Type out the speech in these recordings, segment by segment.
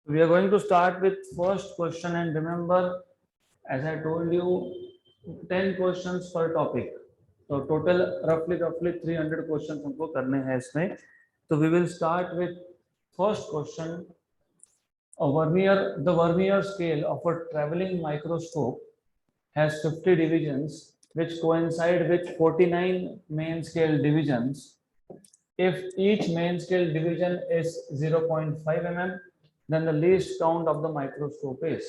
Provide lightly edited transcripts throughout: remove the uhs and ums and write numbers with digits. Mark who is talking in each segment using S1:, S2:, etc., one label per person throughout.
S1: We are going to start with first question, and remember, as I told you, 10 questions per topic. So total roughly 300 questions हमको करने हैं इसमें. So we will start with first question. The vernier scale of a traveling microscope has 50 divisions, which coincide with 49 main scale divisions. If each main scale division is 0.5 mm, then the least count of the microscope is.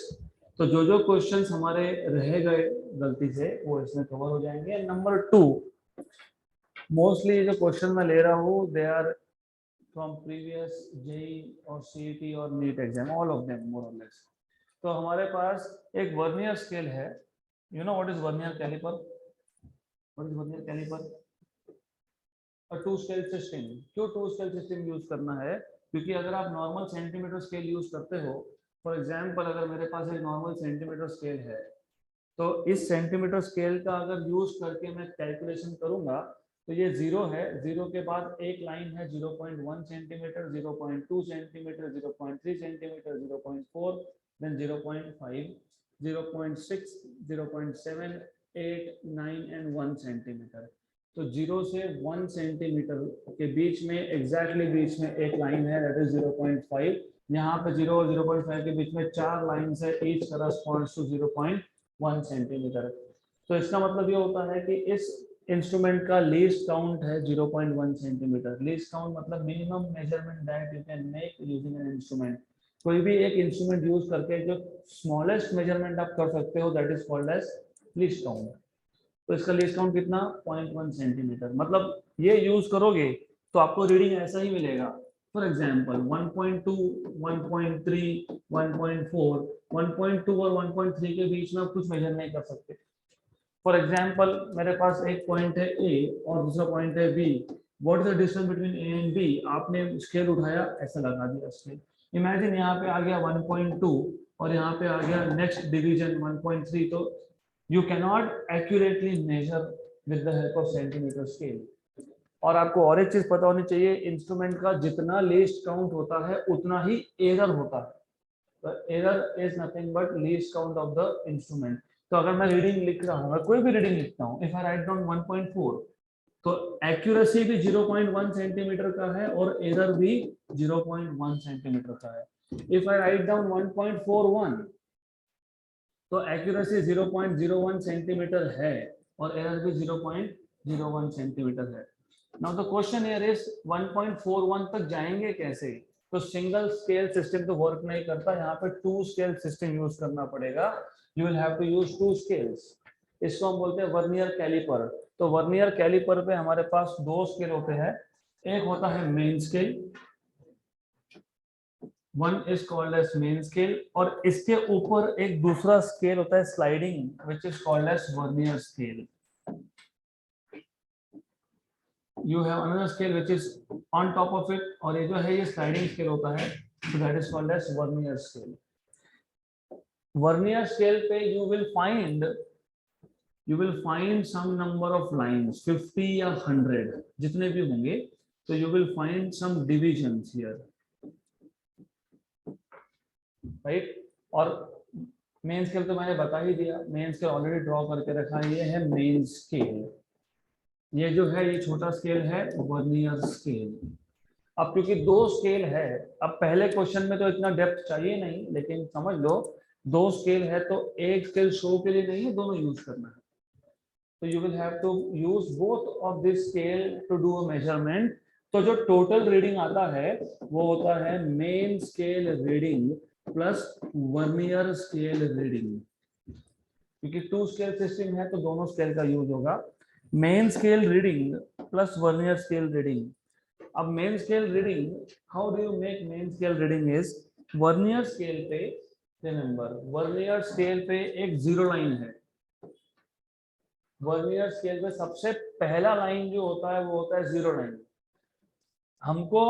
S1: तो जो questions हमारे रह गए गलती से वो इसमें cover हो जाएंगे. नंबर 2, मोस्टली जो क्वेश्चन मैं ले रहा हूँ they are from previous JEE और सीईटी और NEET exam, all of them more और लेस. तो हमारे पास एक वर्नियर स्केल है. You know what is vernier caliper? What is vernier caliper? और टू स्केल सिस्टम. क्यों टू स्केल सिस्टम यूज करना है? क्योंकि अगर आप नॉर्मल सेंटीमीटर स्केल यूज करते हो, फॉर एग्जांपल अगर मेरे पास एक नॉर्मल सेंटीमीटर स्केल है, तो इस सेंटीमीटर स्केल का अगर यूज करके मैं कैलकुलेशन करूंगा तो ये 0 है. 0 के बाद एक लाइन है 0.1 centimetre, 0.2 centimetre, 0.3 centimetre, 0.4, then 0.5, 0.6, 0.7, 8, 9 and 1 centimetre. तो 0 से 1 सेंटीमीटर के बीच में एग्जैक्टली बीच में एक लाइन है, दैट इज 0.5. यहाँ पे 0 और 0.5 के बीच में 4 लाइन है, ईच करस्पॉन्ड्स टू 0.1 सेंटीमीटर. तो इसका मतलब ये होता है कि इस इंस्ट्रूमेंट का लीस्ट काउंट है 0.1 सेंटीमीटर. लीस्ट काउंट मतलब minimum measurement that you can make using an instrument. कोई भी एक इंस्ट्रूमेंट यूज करके जो स्मॉलेस्ट मेजरमेंट आप कर सकते हो, that is called as least count. तो इसका लीस्ट काउंट कितना? 0.1 सेंटीमीटर. मतलब ये यूज करोगे तो आपको रीडिंग ऐसा ही मिलेगा. फॉर एग्जांपल 1.2, 1.3, 1.4, 1.2 और 1.3 के बीच में आप कुछ मेजर नहीं कर सकते. फॉर एग्जांपल मेरे पास एक पॉइंट है ए और दूसरा पॉइंट है B. What is the distance between A and B? आपने स्केल उठाया, ऐसा लगा दिया स्केल. इमेजिन यहाँ पे आ गया 1.2 और यहाँ पे आ गया नेक्स्ट डिवीजन 1.3. तो you cannot accurately measure with the help of centimeter scale. और आपको और एक चीज पता होनी चाहिए, इंस्ट्रूमेंट का जितना लीस्ट काउंट होता है उतना ही एरर होता है. तो error is nothing but least count of the instrument. तो अगर मैं रीडिंग लिख रहा हूँ, मैं कोई भी रीडिंग लिखता हूँ, इफ आई राइट डाउन 1.4, तो एक्यूरेसी भी 0.1 सेंटीमीटर का है और एरर भी 0.1 सेंटीमीटर का है. इफ आई राइट डाउन 1.41, तो एक्यूरेसी 0.01 सेंटीमीटर है और एरर भी 0.01 सेंटीमीटर है. Now the question here is 1.41 तक जाएंगे कैसे? तो सिंगल स्केल सिस्टम तो वर्क नहीं करता, यहाँ पे टू स्केल सिस्टम यूज करना पड़ेगा. You will have to use two scales. इसको हम बोलते हैं वर्नियर कैलिपर. तो वर्नियर कैलिपर पे हमारे पास दो स्केल होते हैं. एक होता है main scale, one is called as main scale, और इसके ऊपर एक दूसरा स्केल होता है sliding, which is called as vernier scale. You have another scale which is on top of it, और ये जो है ये स्लाइडिंग स्केल होता है, so that is called as vernier scale. Vernier scale पे you will find some number of lines, 50 या 100 जितने भी होंगे. तो you will find some divisions here, right. और मेन स्केल तो मैंने बता ही दिया, मेन स्केल ऑलरेडी ड्रॉ करके रखा है. ये है मेन स्केल. ये जो है ये छोटा स्केल है वर्नियर स्केल. अब क्योंकि दो स्केल है, अब पहले क्वेश्चन में तो इतना डेप्थ चाहिए नहीं, लेकिन समझ लो दो स्केल है तो एक स्केल शो के लिए नहीं है, दोनों यूज करना है. तो you will have to use both of this scale to do a measurement. तो जो टोटल रीडिंग आता है वो होता है main scale reading plus vernier scale reading. क्योंकि टू स्केल सिस्टम है तो दोनों स्केल का यूज होगा. Main scale reading plus vernier scale reading. अब main scale reading, how do you make main scale reading is, vernier scale पे remember, vernier scale पे एक जीरो लाइन है. वर्नियर स्केल पे सबसे पहला लाइन जो होता है वो होता है जीरो लाइन. हमको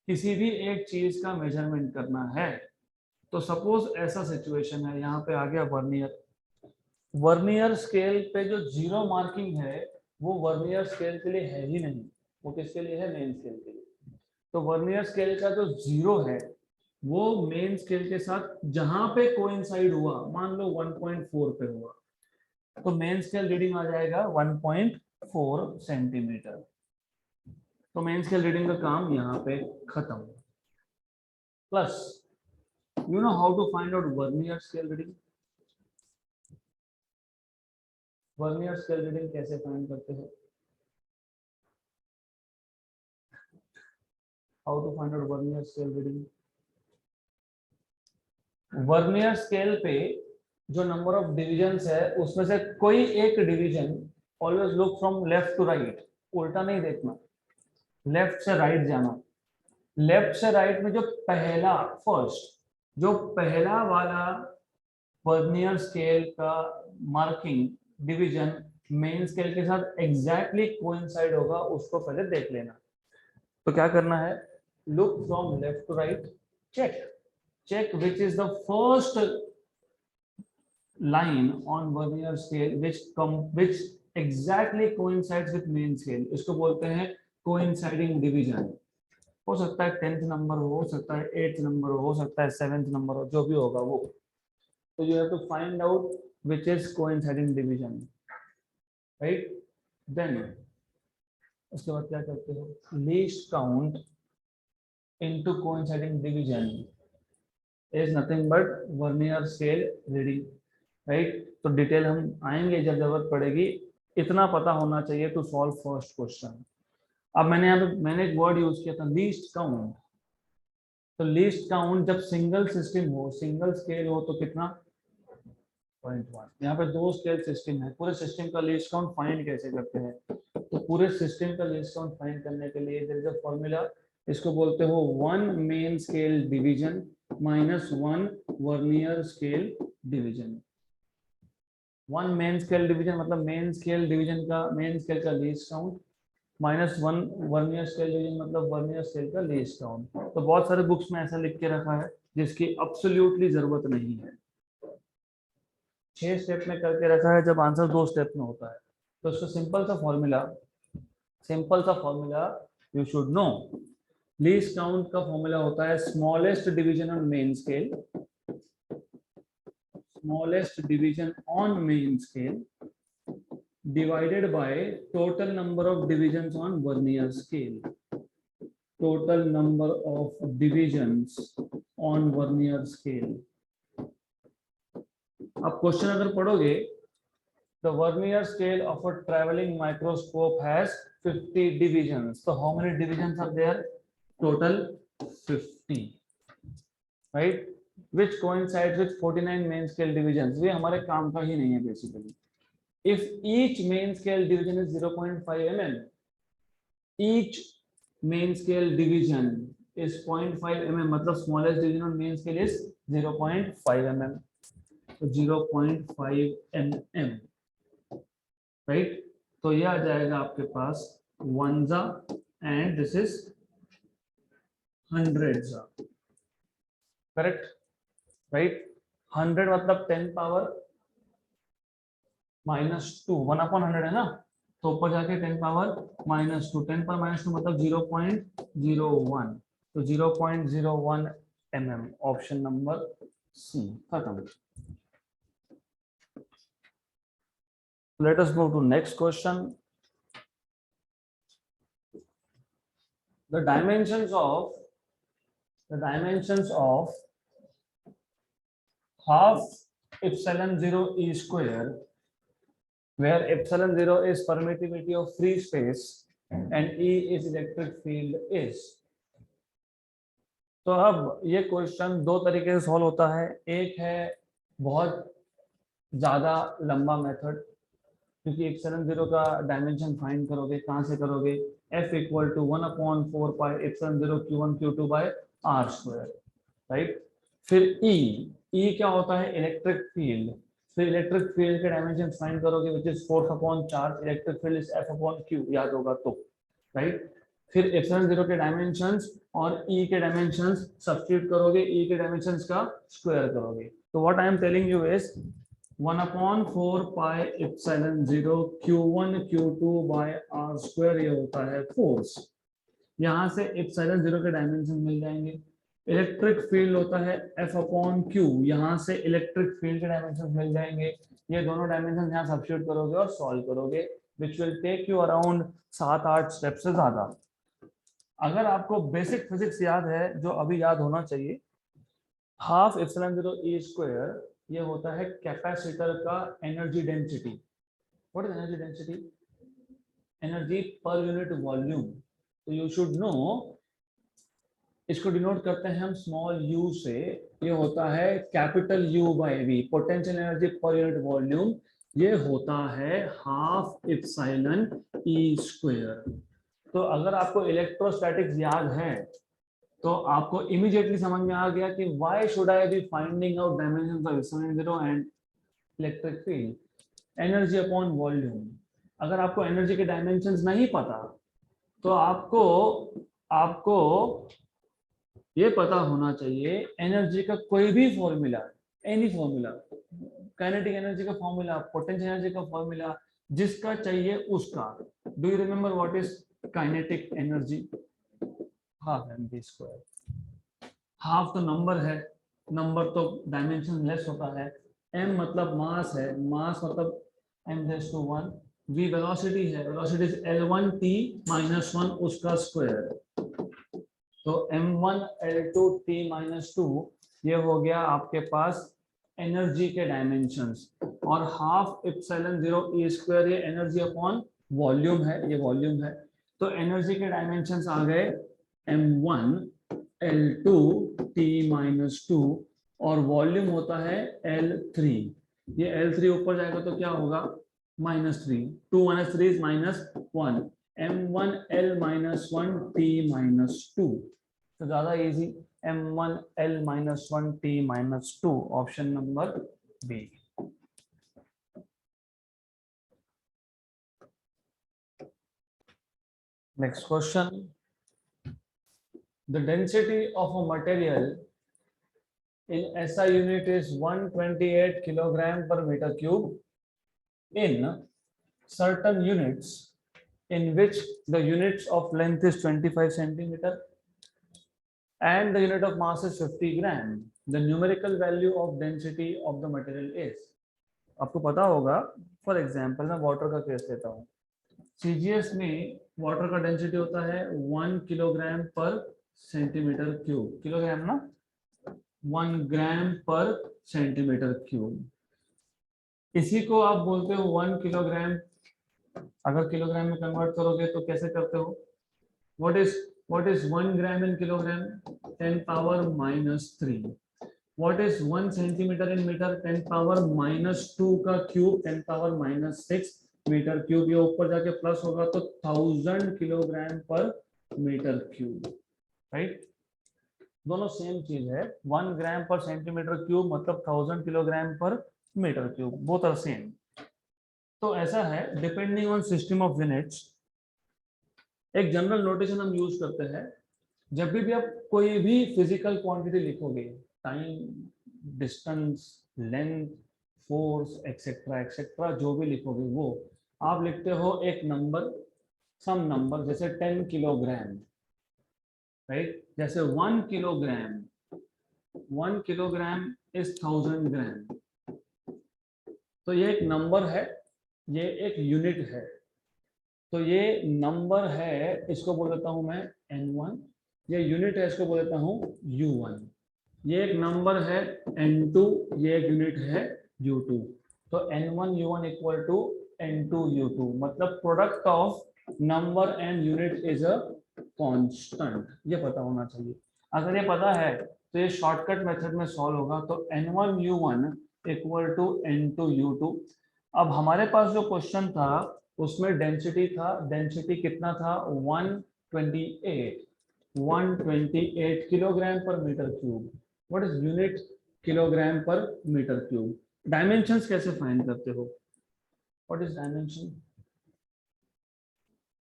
S1: किसी भी एक चीज का मेजरमेंट करना है. तो सपोज ऐसा सिचुएशन है, यहाँ पे आ गया वर्नियर. वर्नियर स्केल पे जो जीरो मार्किंग है वो वर्नियर स्केल के लिए है ही नहीं, वो किसके लिए है? मेन स्केल के लिए. तो वर्नियर स्केल का जो जीरो है वो मेन स्केल के साथ जहां पे कोइंसाइड हुआ, मान लो 1.4 पे हुआ, तो मेन स्केल रीडिंग आ जाएगा 1.4 सेंटीमीटर। तो मेन स्केल रीडिंग का काम यहाँ पे खत्म। Plus you know how to find out vernier scale reading. Vernier scale reading कैसे फाइंड करते हैं? How to find out vernier scale reading? Vernier scale पे जो नंबर ऑफ डिविजन्स है उसमें से कोई एक division, always look from left to right, उल्टा नहीं देखना, लेफ्ट से राइट जाना। लेफ्ट से राइट में जो पहला फर्स्ट जो पहला वाला वर्नियर स्केल का मार्किंग डिवीजन मेन स्केल के साथ एग्जैक्टली कोइंसाइड होगा, उसको पहले देख लेना। तो क्या करना है? Look from left to right, check which is the first line on vernier scale which exactly coincides with main scale. इसको बोलते हैं coinciding division। हो सकता है 10th नंबर हो सकता है 8th नंबर हो सकता है 7th नंबर हो, जो भी होगा वो। तो you have to find out which is coinciding division, right? Then उसके बाद क्या करते हो? least count into coinciding division is nothing but vernier scale reading, right? तो डिटेल हम आएंगे जब जरूरत पड़ेगी। इतना पता होना चाहिए टू सॉल्व फर्स्ट क्वेश्चन। अब मैंने एक वर्ड यूज किया था लीस्ट काउंट। तो लीस्ट काउंट जब सिंगल सिस्टम हो, सिंगल स्केल हो, तो कितना? 0.1। यहाँ पे दो स्केल सिस्टम है, पूरे सिस्टम का लीस्ट काउंट फाइंड कैसे करते हैं? तो पूरे सिस्टम का लीस्ट काउंट फाइंड करने के लिए देयर इज अ फॉर्मूला, इसको बोलते हो 1 main scale division minus 1 vernier scale division. 1 main scale division मतलब मेन स्केल डिवीजन का, मेन स्केल का least count, minus 1 vernier scale division मतलब वर्नियर स्केल का लीस्ट काउंट। तो बहुत सारे बुक्स में ऐसा लिख के रखा है जिसकी अब्सोल्युटली जरूरत नहीं है। 6 स्टेप में करके रखा है, जब आंसर 2 स्टेप में होता है। तो इसका सिंपल सा formula you should no. Least count का फॉर्मूला होता है smallest division on main scale, smallest division on main scale divided by total number of divisions on vernier scale, total number of divisions on vernier scale। अब question अगर पढ़ोगे, the vernier scale of a traveling microscope has 50 divisions, so how many divisions are there? Total 50, right? Which coincides with 49 main scale divisions। ये हमारे काम का ही नहीं है basically. If each main scale division is 0.5 mm, each main scale division is 0.5 mm, मतलब smallest division on main scale is 0.5 mm, तो 0.5 mm, right? तो ये आ जाएगा आपके पास 1 and this is 100, correct, right? 100 मतलब 10 पावर -2, 1/100 है ना, तो ऊपर जाके 10 पावर -2, 10 पावर -2 मतलब 0.01, तो 0.01 mm, ऑप्शन नंबर सी, खत्म। Let us move to next question. The dimensions of half epsilon 0 e square, where epsilon 0 is permittivity of free space and e is electric field is। तो अब ये question दो तरीके से solve होता है। एक है बहुत ज्यादा लंबा मेथड, क्योंकि एप्सिलॉन 0 का डायमेंशन फाइंड करोगे, कहाँ से करोगे? F equal to 1/4 pi epsilon 0 Q1 Q2 by R square, right? फिर E क्या होता है? Electric field. फिर इलेक्ट्रिक फील्ड के डायमेंशन फाइंड करोगे which is 4/4, electric field is F/Q, याद होगा तो, राइट? फिर एप्सिलॉन 0 के डायमेंशंस और E के डायमेंशंस सब्स्टिट्यूट करोगे, E के डायमेंशंस का स्क्वायर करोगे। तो what I am telling you is 1/4 pi epsilon 0 Q1 Q2 by R square, ये होता है फोर्स। यहाँ से एप्सिलॉन 0 के डायमेंशन मिल जाएंगे, इलेक्ट्रिक फील्ड होता है F अपॉन क्यू, यहाँ से इलेक्ट्रिक फील्ड के डायमेंशन मिल जाएंगे। ये दोनों डायमेंशन यहाँ सब्स्टिट्यूट करोगे और सॉल्व करोगे, which will take you around 7-8 step से ज्यादा। अगर आपको बेसिक फिजिक्स याद है, जो अभी याद होना चाहिए, हाफ एप्सिलॉन 0 ई स्क्वायर, ये होता है कैपेसिटर का energy density. What is energy density? Energy पर यूनिट वॉल्यूम। तो यू शुड नो, इसको डिनोट करते हैं हम स्मॉल u से। ये होता है capital U by V, potential energy पर यूनिट वॉल्यूम। ये होता है हाफ एप्सिलॉन E स्क्वायर। तो अगर आपको इलेक्ट्रोस्टैटिक्स याद है तो आपको इमीडिएटली समझ में आ गया कि why should I be finding out dimensions of epsilon 0 and electric field, energy upon volume. अगर आपको एनर्जी के डायमेंशंस नहीं पता तो आपको ये पता होना चाहिए एनर्जी का कोई भी formula, any formula, kinetic energy का फॉर्मूला, पोटेंशियल एनर्जी का फॉर्मूला, जिसका चाहिए उसका। Do you remember what is kinetic energy? Half mv square. Half तो नंबर है, नंबर तो डायमेंशन लेस होता है। m मतलब मास है, मास मतलब m⁻⁴ v वेलोसिटी है, वेलोसिटी इज L1 t - 1 उसका स्क्वायर। तो m1 L2 t - 2 ये हो गया आपके पास एनर्जी के डायमेंशंस। और हाफ एप्सिलॉन 0 ई स्क्वायर ये एनर्जी अपॉन वॉल्यूम है, ये वॉल्यूम है। तो एनर्जी के डायमेंशंस आ गए m1 L2 t - 2 और वॉल्यूम होता है L3। ये L3 ऊपर जाएगा तो क्या होगा? -3, 2 - 3 is -1, m1 L - 1 t - 2। तो ज्यादा easy, m1 L - 1 t - 2, option number B. Next question, the density of a material in SI unit is 128 kilogram per meter cube in certain units in which the units of length is 25 centimeter and the unit of mass is 50 gram. The numerical value of density of the material is. आपको पता होगा, for example मैं water का case लेता हूँ। CGS में water का density होता है 1 किलोग्राम पर सेंटीमीटर क्यूब, किलोग्राम ना, 1 ग्राम पर सेंटीमीटर क्यूब। इसी को आप बोलते हो 1 किलोग्राम। अगर किलोग्राम में कन्वर्ट करोगे तो कैसे करते हो? what is 1 gram in kilogram? 10 power -3. what is 1 centimeter in meter? 10 power -2 का क्यूब, 10 power -6 मीटर क्यूब। ये ऊपर जाके प्लस होगा तो 1000 किलोग्राम पर मीटर क्यूब, राइट? दोनों सेम चीज है, 1 ग्राम पर सेंटीमीटर क्यूब मतलब 1000 किलोग्राम पर metre cube, both are same. तो ऐसा है, depending on system of units, एक जनरल नोटेशन हम यूज करते हैं। जब भी आप कोई भी फिजिकल क्वांटिटी लिखोगे, time, distance, length, force etcetera etcetera, जो भी लिखोगे वो आप लिखते हो एक नंबर, सम नंबर, जैसे 10 किलोग्राम, राइट? जैसे 1 किलोग्राम इज 1000 ग्राम। तो ये एक नंबर है, ये एक यूनिट है। तो ये नंबर है, इसको बोल देता हूं मैं n1। ये यूनिट है, इसको बोल देता हूं u1। ये एक नंबर है n2, ये एक यूनिट है u2। तो n1 u1 equal to n2 u2, मतलब product of number and unit is a constant. ये पता होना चाहिए। अगर ये पता है तो ये शॉर्टकट मेथड में सॉल्व होगा। तो n1 u1 equal to n2 u2। अब हमारे पास जो क्वेश्चन था उसमें डेंसिटी था, डेंसिटी कितना था? 128 किलोग्राम पर metre cube. What is unit? Kilogram पर मीटर क्यूब। डायमेंशंस कैसे फाइंड करते हो? What is dimension?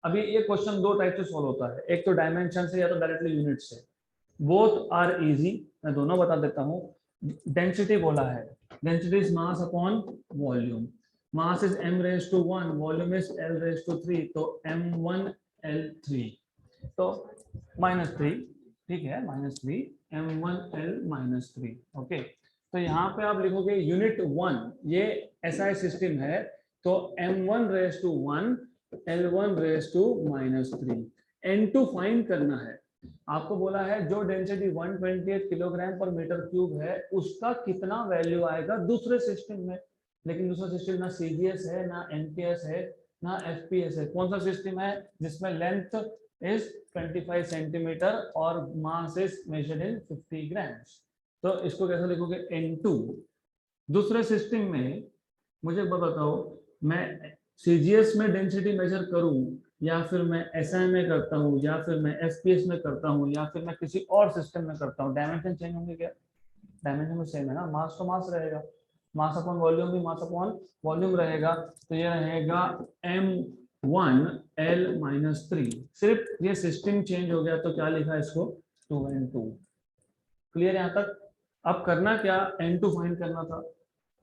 S1: अभी ये क्वेश्चन दो टाइप से सॉल्व होता है, एक तो डायमेंशन से या तो डायरेक्टली यूनिट से। बोथ आर इजी, मैं दोनों बता देता हूँ। डेंसिटी बोला है, density is mass upon volume. Mass is m⁻⁴, volume is L⁻3, तो m1 L3, तो -3, ठीक है, -3 m1l-3। ओके, तो यहाँ पे आप लिखोगे यूनिट 1, ये SI सिस्टम है, तो m1 raise to 1 l1 raise to -3। n2 find करना है। आपको बोला है जो डेंसिटी 128 किलोग्राम पर मीटर क्यूब है उसका कितना वैल्यू आएगा दूसरे सिस्टम में। लेकिन दूसरा सिस्टम ना CGS है, ना NPS है, ना FPS है। कौन सा सिस्टम है जिसमें लेंथ इज 25 सेंटीमीटर और mass is measured in 50 grams. तो इसको कैसे लिखोगे, N2। दूसरे सिस्टम में मुझे बताओ, मैं CGS में डेंसिटी मेजर करूं या फिर मैं SI में करता हूं या फिर मैं FPS में करता हूं या फिर मैं किसी और सिस्टम में करता हूं, डायमेंशन चेंज होंगे क्या? डायमेंशन में सेम है ना, मास तो मास रहेगा, मास अपॉन वॉल्यूम भी मास अपॉन वॉल्यूम रहेगा। तो ये रहेगा m1l-3। सिर्फ ये सिस्टम चेंज हो गया तो क्या लिखा इसको, 2n2। क्लियर यहाँ तक? अब करना क्या, n2 फाइंड करना था।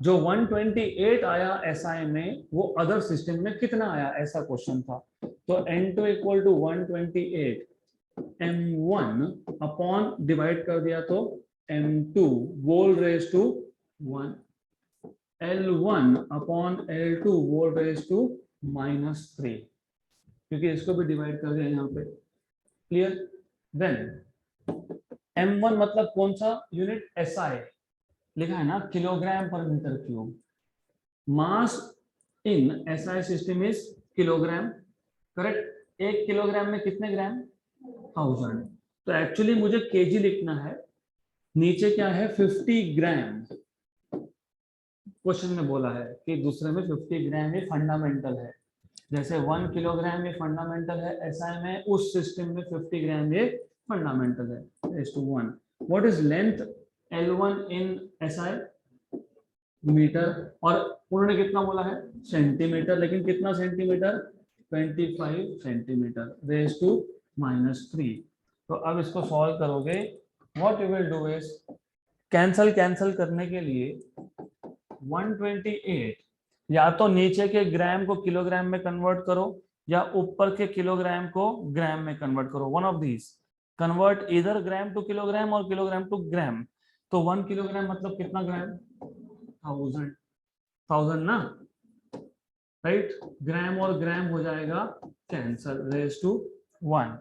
S1: जो 128 आया SI में वो अदर सिस्टम में कितना आया, ऐसा क्वेश्चन था। तो n2 equal to 128 m1 upon divide कर दिया तो m2 whole raise to 1 l1 upon l2 whole raise to -3, क्योंकि इसको भी डिवाइड कर दिया यहाँ पे। क्लियर? देन m1 मतलब कौन सा यूनिट, SI लिखा है ना, किलोग्राम पर metre cube. Mass in SI system is kilogram, correct? 1 kilogram में कितने ग्राम, 1000। तो एक्चुअली मुझे केजी लिखना है, नीचे क्या है 50 ग्राम। क्वेश्चन में बोला है कि दूसरे में 50 ग्राम ये फंडामेंटल है, जैसे 1 किलोग्राम ये फंडामेंटल है SI में, उस सिस्टम में 50 ग्राम ये फंडामेंटल है। Is to 1। What is length L1 in SI, metre, और उन्होंने कितना बोला है, सेंटीमीटर, लेकिन कितना सेंटीमीटर, 25 सेंटीमीटर रेज टू -3। तो अब इसको सॉल्व करोगे, what you will do is, cancel करने के लिए 128 या तो नीचे के ग्राम को किलोग्राम में कन्वर्ट करो या ऊपर के किलोग्राम को ग्राम में कन्वर्ट करो, वन ऑफ दीज। कन्वर्ट इधर ग्राम टू किलोग्राम और किलोग्राम टू ग्राम। तो 1 किलोग्राम मतलब कितना ग्राम, 1000 ना, राइट? ग्राम और ग्राम हो जाएगा कैंसल, रेज टू 1।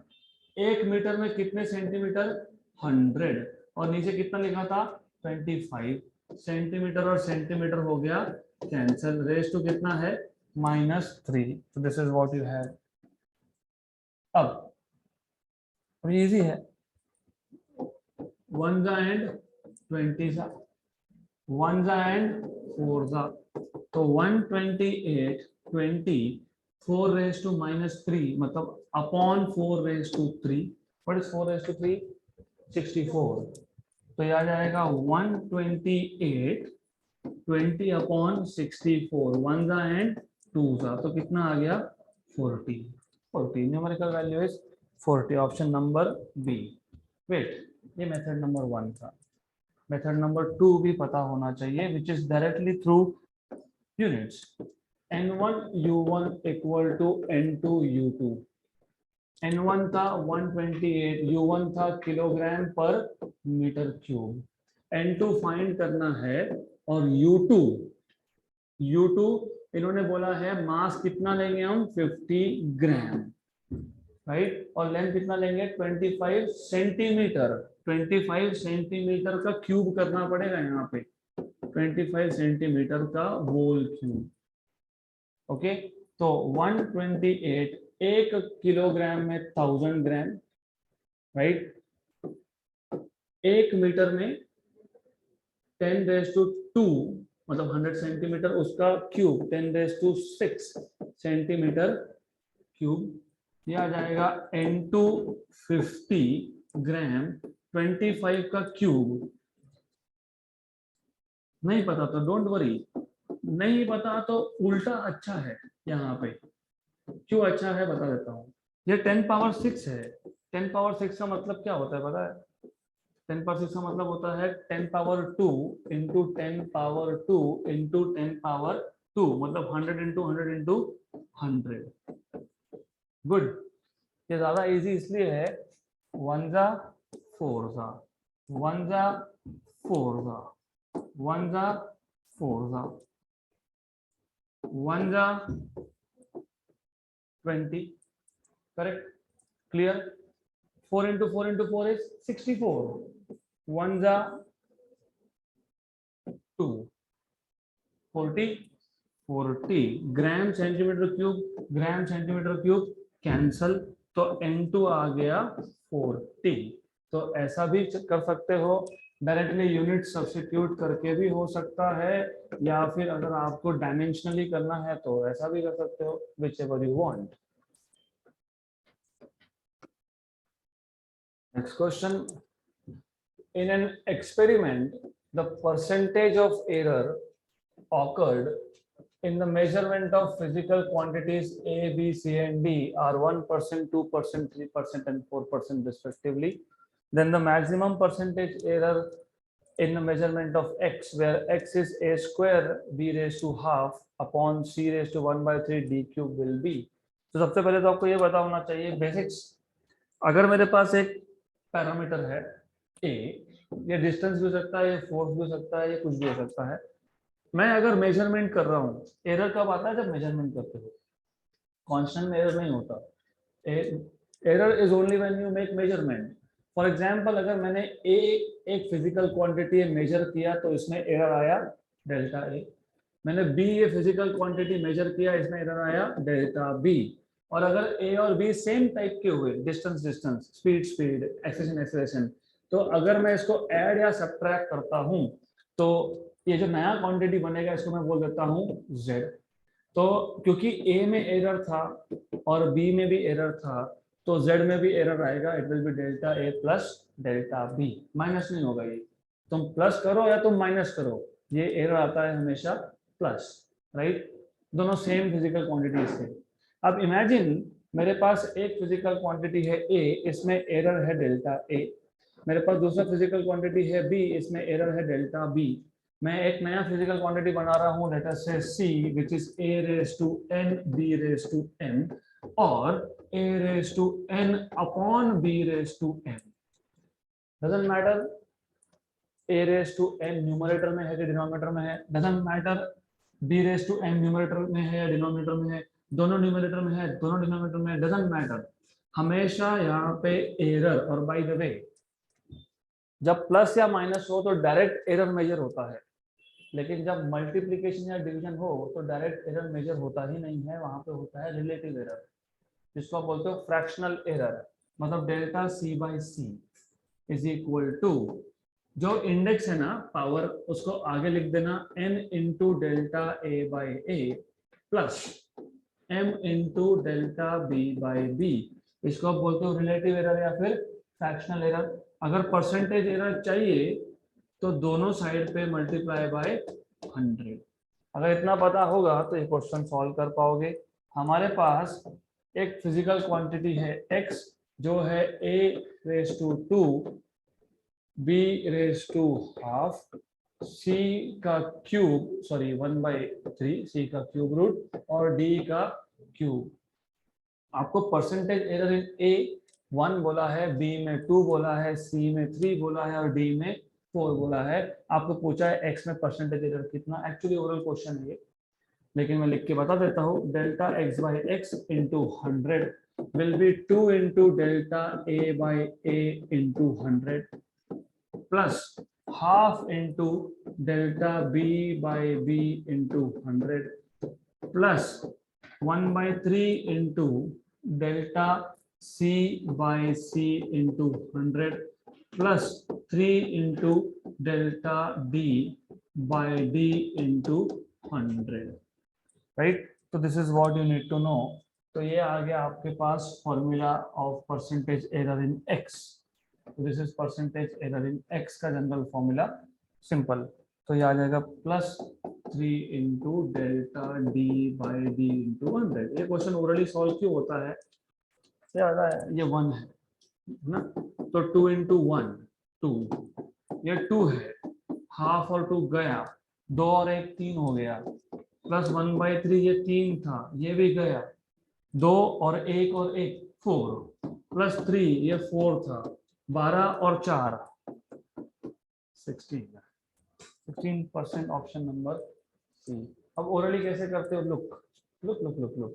S1: 1 मीटर में कितने सेंटीमीटर, 100, और नीचे कितना लिखा था, 25 सेंटीमीटर, और सेंटीमीटर हो गया कैंसल, रेज टू कितना है, -3। तो this is what you have. अब इजी है, 1 जा एंड 20 जा, 1 जा एंड 4 जा। तो 128 20 4 रेज टू -3 मतलब upon 4 raise to 3। What is 4 raise to 3, 64। तो यह आ जाएगा 128 20 अपॉन 64, 1 जा एंड 2 जा, तो कितना आ गया, 40। Numerical value is 40, option number B. Wait, ये मेथड नंबर 1 था। मेथड नंबर 2 भी पता होना चाहिए, which is directly through units. n1 u1 equal to n2 u2। n1 था 128, u1 था किलोग्राम पर मीटर क्यूब, n2 फाइंड करना है, और u2 इन्होंने बोला है मास कितना लेंगे हम, 50 ग्राम, राइट? और लेंथ कितना लेंगे, 25 सेंटीमीटर। 25 सेंटीमीटर का क्यूब करना पड़ेगा यहाँ पे, 25 सेंटीमीटर का होल क्यूब। ओके, तो 128 1 किलोग्राम में 1000 ग्राम, राइट? 1 मीटर में 10⁻², मतलब 100 सेंटीमीटर, उसका क्यूब 10⁻6 सेंटीमीटर क्यूब। यह आ जाएगा n2 50 ग्राम, 25 का क्यूब। नहीं पता तो डोंट वरी, नहीं पता तो उल्टा अच्छा है। यहाँ पे क्यों अच्छा है बता देता हूँ। ये 10⁻6 है। 10⁻6 का मतलब क्या होता है पता है? 10⁻6 का मतलब होता है 10⁻2 इंटू 10⁻2 इंटू 10⁻2, मतलब 100 इंटू 100 इंटू 100। गुड। ये ज्यादा इजी इसलिए है, 1 जा 4 जा, 1 जा 4 जा 1 जा 4 जा 1 जा 20, correct, clear. 4 into 4 into 4 is 64. 1 जा 2, 40 ग्राम सेंटीमीटर क्यूब कैंसल, तो N2 आ गया 40। तो ऐसा भी कर सकते हो, डायरेक्टली यूनिट सब्स्टिट्यूट करके भी हो सकता है, या फिर अगर आपको डायमेंशनली करना है तो ऐसा भी कर सकते हो, which ever you want. Next question, in an experiment the percentage of error occurred in the measurement of physical quantities A, B, C and D are 1%, 2%, 3% and 4% respectively. Then the maximum percentage error in the measurement of x, where x is a square b raised to half upon c raised to 1 by 3 d cube will be. तो सबसे पहले तो आपको ये पता होना चाहिए basics. अगर मेरे पास एक पैरामीटर है a, ये डिस्टेंस भी हो सकता है, ये फोर्स भी हो सकता है, ये कुछ भी हो सकता है। मैं अगर मेजरमेंट कर रहा हूँ, एरर कब आता है? जब मेजरमेंट करते हो, कांस्टेंट में एरर नहीं होता। Error is only when you make measurement. For example, अगर मैंने ए एक फिजिकल क्वांटिटी मेजर किया तो इसमें एरर आया डेल्टा ए। मैंने बी ये फिजिकल क्वांटिटी मेजर किया, इसमें एरर आया डेल्टा बी। और अगर ए और बी सेम टाइप के हुए, distance distance, speed speed, acceleration acceleration, तो अगर मैं इसको ऐड या सब्ट्रैक्ट करता हूं तो ये जो नया क्वांटिटी बनेगा इसको मैं बोल देता हूं z। तो क्योंकि a में एरर था और b में भी एरर था, तो z में भी एरर आएगा, it will be delta a plus delta b। Minus नहीं होगा, ये तुम प्लस करो या तुम माइनस करो, ये एरर आता है हमेशा प्लस, राइट। दोनों सेम फिजिकल क्वांटिटीज थे। अब इमेजिन मेरे पास एक फिजिकल क्वांटिटी है a, इसमें एरर है डेल्टा a। मेरे पास दूसरा फिजिकल क्वांटिटी है b, इसमें एरर है डेल्टा b। मैं एक नया फिजिकल क्वांटिटी बना रहा हूं, late us say c, which is a raise to n b raise to n, और a raise to n upon b raise to n। Doesn't matter a raise to n numerator में है कि denominator में है, doesn't matter b raise to n numerator में है या denominator में है, दोनों न्यूमरेटर में है, दोनों डिनोमिनेटर में है, डजंट मैटर। हमेशा यहाँ पे एरर, और बाय द वे जब प्लस या माइनस हो तो डायरेक्ट एरर मेजर होता है, लेकिन जब मल्टीप्लिकेशन या डिवीजन हो तो डायरेक्ट एरर मेजर होता ही नहीं है, वहां पे होता है रिलेटिव एरर, जिसको आप बोलते हो फ्रैक्शनल एरर। मतलब delta C by C is equal to, जो इंडेक्स है ना पावर, उसको आगे लिख देना n into delta A by A plus m into delta B by B. इसको आप बोलते हो रिलेटिव एरर या फिर फ्रैक्शनल एरर। अगर परसेंटेज एरर चाहिए तो दोनों साइड पे मल्टीप्लाई बाय 100। अगर इतना पता होगा तो ये क्वेश्चन सॉल्व कर पाओगे। हमारे पास एक फिजिकल क्वांटिटी है x, जो है a raise to 2, b raise to half, c का क्यूब, सॉरी 1/3, c का क्यूब रूट, और d का क्यूब। आपको परसेंटेज एरर इन a 1 बोला है, b में 2 बोला है, c में 3 बोला है और d में 4 बोला है। आपको पूछा है x में परसेंटेज एरर कितना। एक्चुअली ओरल क्वेश्चन है ये, लेकिन मैं लिख के बता देता हूँ। Delta x by x into 100 will be 2 into delta a by a into 100 plus half into delta b by b into 100 plus 1/3 into delta c by c into 100 plus 3 into delta d by d into 100, right. तो this is what you need to know. तो ये आ गया आपके पास formula of percentage error in x। This is percentage error in x का general formula, simple. तो ये आ जाएगा plus 3 into delta D by D into 100। ये क्वेश्चन ओरली सॉल्व क्यों होता है? ये 1 है ना, तो 2 इंटू 1 2, ये 2 है, हाफ और 2 गया, 2 और 1 3 हो गया, प्लस 1/3 ये 3 था, ये भी गया, 2 और 1 और 1 4, प्लस 3 ये 4 था, 12 और 4 16% ऑप्शन नंबर सी। अब ओरली कैसे करते हो? Look look look look look,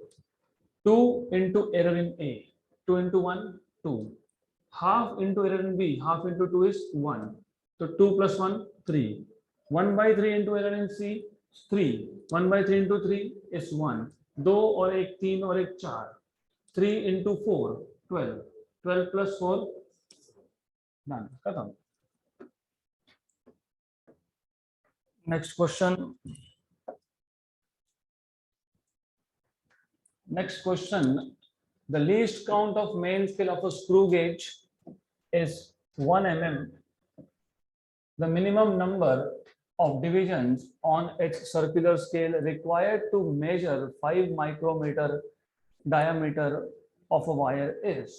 S1: 2 into error in A, 2 into 1 2, half into error in B, half into 2 is 1, so 2 plus 1 3, 1 by 3 into error in C 3, 1 by 3 into 3 is 1, 2 और एक 3 और एक 4, 3 into 4 12, 12 plus 4 9, खत्म। Next question, next question, the least count of main scale of a screw gauge is 1 mm. The minimum number of divisions on its circular scale required to measure 5 micrometer diameter of a wire is.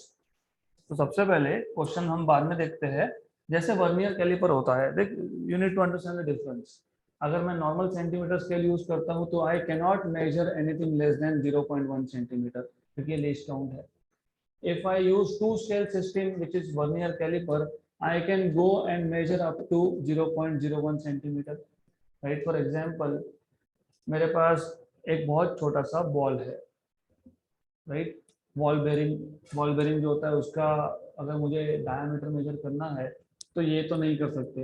S1: तो सबसे पहले question हम बाद में देखते हैं। जैसे vernier caliper होता है, देख, you need to understand the difference. अगर मैं नॉर्मल सेंटीमीटर स्केल यूज करता हूं तो I can not measure anything less than 0.1 centimetre, क्योंकि लीस्ट काउंट है। If I use two scale system which is vernier caliper, I can go and measure up to 0.01 centimetre, right. For example, मेरे पास एक बहुत छोटा सा ball है, right. Ball bearing जो होता है उसका अगर मुझे डायमीटर मेजर करना है तो ये तो नहीं कर सकते,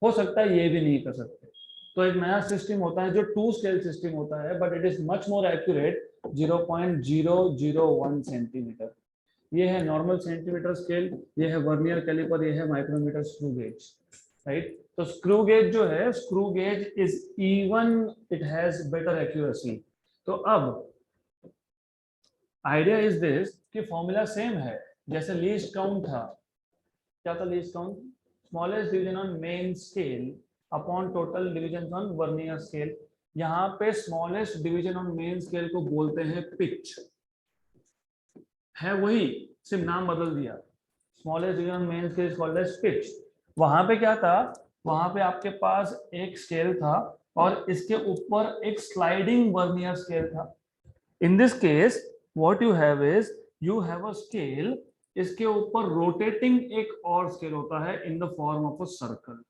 S1: हो सकता है ये भी नहीं कर सकते। तो एक नया सिस्टम होता है जो टू स्केल सिस्टम होता है, but it is much more accurate, 0.001 centimetre. ये है नॉर्मल सेंटीमीटर स्केल, ये है वर्नियर कैलिपर, ये है माइक्रोमीटर स्क्रू गेज, राइट। तो स्क्रू गेज जो है, screw gauge is even, it has better accuracy. तो अब आइडिया इज दिस कि फॉर्मूला सेम है, जैसे लीस्ट काउंट था, क्या था least count? Smallest division on main scale upon total division on vernier scale. यहाँ पे smallest division on main scale को बोलते हैं पिच, है वही, सिर्फ नाम बदल दिया। Smallest division on main scale is called as pitch. वहां पे क्या था? वहां पे आपके पास एक स्केल था और इसके ऊपर एक स्लाइडिंग वर्नियर स्केल था। In this case what you have is you have a scale, इसके ऊपर रोटेटिंग एक और स्केल होता है in the form of a circle.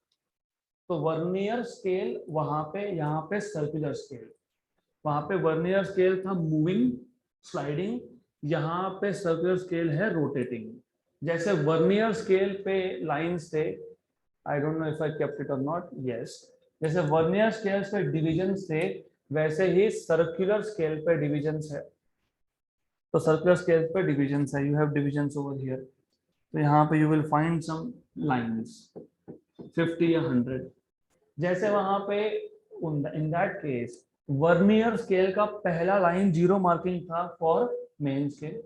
S1: तो वर्नियर स्केल वहां पे, यहाँ पे सर्कुलर स्केल, वहां पे वर्नियर स्केल था मूविंग स्लाइडिंग, यहाँ पे सर्कुलर स्केल है रोटेटिंग। जैसे वर्नियर स्केल पे लाइंस थे, I don't know if I kept it और नॉट, यस, जैसे वर्नियर स्केल पे डिविजन्स थे, वैसे ही सर्कुलर स्केल पे डिविजन्स है। तो सर्कुलर स्केल पे डिविजन्स है, you have divisions over here. तो यहाँ पे you will find some lines 50 या 100। जैसे वहां पे in that case vernier scale का पहला लाइन 0 मार्किंग था फॉर मेन स्केल।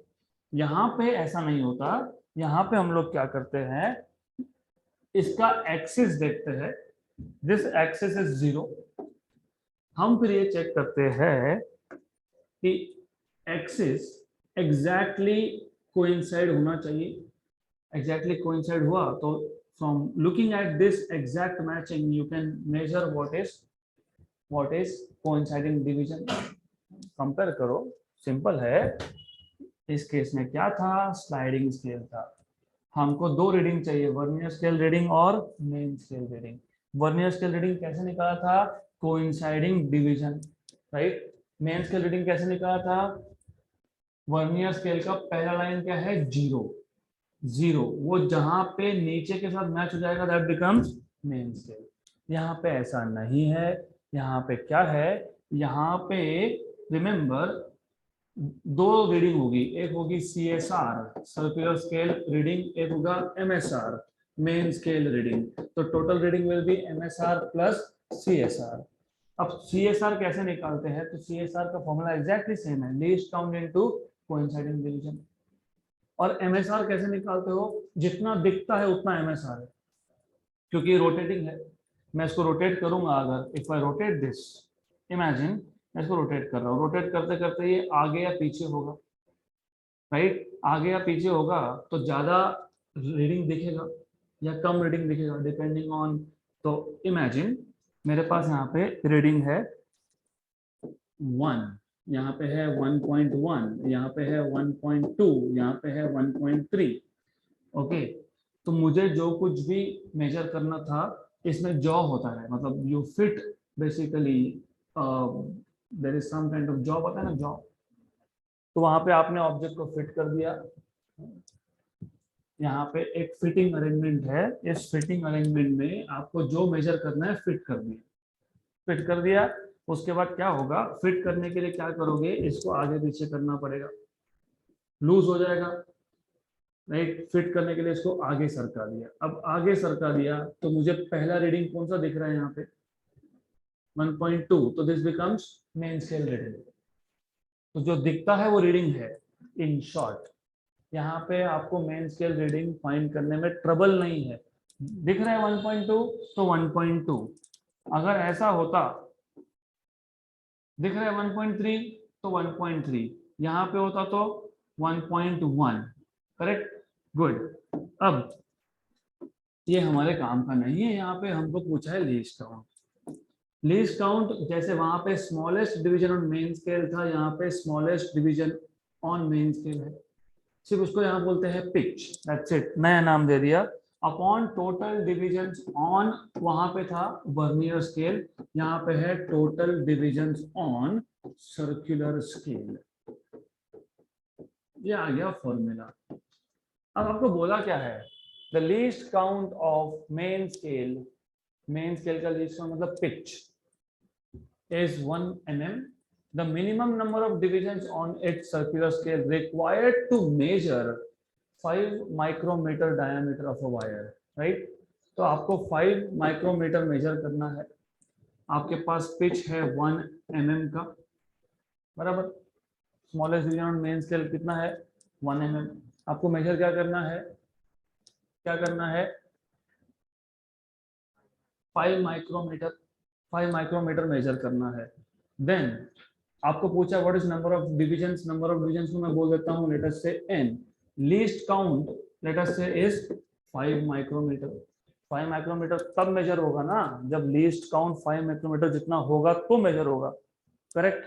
S1: यहाँ पे ऐसा नहीं होता, यहाँ पे हम लोग क्या करते हैं, इसका एक्सिस देखते हैं, दिस एक्सिस इज 0। हम फिर ये चेक करते हैं कि एक्सिस एग्जैक्टली कोइंसाइड होना चाहिए। एग्जैक्टली कोइंसाइड हुआ तो from looking at this exact matching you can measure what is coinciding division. Compare करो, सिंपल है। इस केस में क्या था? स्लाइडिंग स्केल था। हमको दो रीडिंग चाहिए, वर्नियर स्केल रीडिंग और main scale reading. Vernier scale reading कैसे निकाला था? Coinciding division, right. Main scale reading कैसे निकाला था? वर्नियर स्केल का पहला लाइन क्या है? 0, वो जहां पे नीचे के साथ मैच हो जाएगा दैट बिकम्स मेन स्केल। यहाँ पे ऐसा नहीं है। यहाँ पे क्या है? यहाँ पे रिमेंबर दो रीडिंग होगी, एक होगी CSR सर्कुलर स्केल रीडिंग, एक होगा MSR मेन स्केल रीडिंग। तो total reading will be MSR plus CSR। अब CSR कैसे निकालते हैं? तो CSR का फॉर्मूला एग्जैक्टली सेम है, least count into coinciding division. और MSR कैसे निकालते हो? जितना दिखता है उतना MSR है, क्योंकि रोटेटिंग है। मैं इसको रोटेट करूंगा, अगर if I rotate this, imagine मैं इसको रोटेट कर रहा हूँ, रोटेट करते करते ये आगे या पीछे होगा, राइट। आगे या पीछे होगा तो ज्यादा रीडिंग दिखेगा या कम रीडिंग दिखेगा, डिपेंडिंग ऑन। तो इमेजिन मेरे पास यहाँ पे रीडिंग है 1, यहाँ पे है 1.1, यहाँ पे है 1.2, यहाँ पे है 1.3। ओके, तो मुझे जो कुछ भी मेजर करना था इसमें जॉ होता है, मतलब you fit basically there is some kind of jaw होता है ना, जॉ। तो वहां पे आपने ऑब्जेक्ट को फिट कर दिया। यहाँ पे एक फिटिंग अरेंजमेंट है, इस फिटिंग अरेंजमेंट में आपको जो मेजर करना है फिट कर दिया, फिट कर दिया। उसके बाद क्या होगा, फिट करने के लिए क्या करोगे, इसको आगे पीछे करना पड़ेगा, लूज हो जाएगा, राइट। फिट करने के लिए इसको आगे सरका दिया। अब आगे सरका दिया तो मुझे पहला रीडिंग कौन सा दिख रहा है यहाँ पे, 1.2, तो this becomes main scale reading. तो जो दिखता है वो रीडिंग है। इन शॉर्ट यहाँ पे आपको मेन स्केल रीडिंग फाइंड करने में ट्रबल नहीं है। दिख रहा है 1.2 तो 1.2, अगर ऐसा होता दिख रहा है 1.3 तो 1.3, यहाँ पे होता तो 1.1, करेक्ट, गुड। अब ये हमारे काम का नहीं है, यहाँ पे हमको पूछा है लीस्ट काउंट। लीस्ट काउंट जैसे वहां पे smallest division on main scale था, यहाँ पे smallest division on main scale है, सिर्फ उसको यहाँ बोलते हैं पिच, दैट्स इट, नया नाम दे दिया। अपॉन टोटल डिविजन्स ऑन, वहां पे था वर्नियर स्केल, यहाँ पे है total divisions on circular scale. ये आ गया फॉर्मूला। अब आपको बोला क्या है, the least count of main scale, main scale का लीस्ट काउंट मतलब pitch is 1 mm. The minimum number of divisions on its circular scale required to measure 5 micrometer diameter of a wire, right? तो आपको 5 micrometer major करना है, आपके पास pitch है 1 mm का, बराबर। Smallest division on main scale कितना है, 1 mm। आपको मेजर क्या करना है, क्या करना है, 5 माइक्रोमीटर, 5 माइक्रोमीटर मेजर करना है। देन आपको पूछा what is number of divisions, number of divisions को मैं बोल देता हूँ लेट अस से n, least count late us से इज 5 माइक्रोमीटर। 5 माइक्रोमीटर तब मेजर होगा ना जब लीस्ट काउंट 5 माइक्रोमीटर जितना होगा तो मेजर होगा, करेक्ट।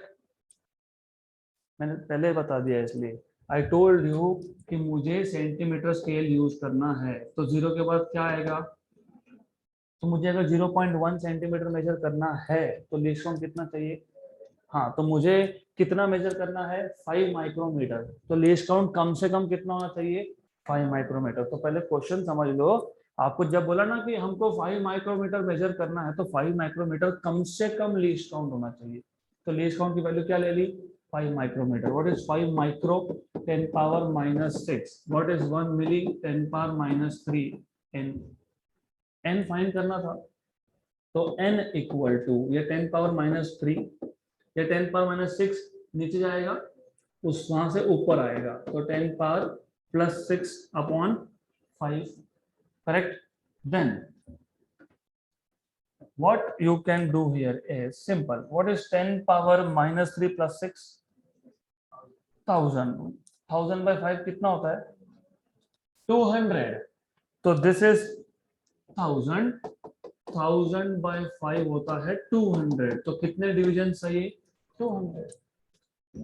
S1: मैंने पहले बता दिया इसलिए, आई टोल्ड यू कि मुझे सेंटीमीटर स्केल यूज करना है, तो जीरो के बाद क्या आएगा, तो मुझे अगर 0.1 सेंटीमीटर मेजर करना है तो लीस्ट काउंट कितना चाहिए, हाँ, तो मुझे कितना मेजर करना है, 5 माइक्रोमीटर, तो लीस्ट काउंट कम से कम कितना होना चाहिए, 5 माइक्रोमीटर। तो पहले क्वेश्चन समझ लो, आपको जब बोला ना कि हमको 5 माइक्रोमीटर मेजर करना है तो 5 माइक्रोमीटर कम से कम लीस्ट काउंट होना चाहिए। तो लीस्ट काउंट की वैल्यू क्या ले ली, 5 micrometre. What is 5 micro, 10 power minus 6। What is 1 milli, 10 power minus 3 n. N find करना था, तो n इक्वल टू ये 10 पावर माइनस 3, ये 10 पावर माइनस 6 नीचे जाएगा, उस वहां से ऊपर आएगा, तो 10 power plus 6 upon 5, correct. Then what you can do here is simple. What is 10 power minus 3 plus 6, 1000, 1000 by 5 कितना होता है, 200। तो दिस इज 1000, 1000 by 5 होता है 200, तो कितने डिवीजन चाहिए, 200,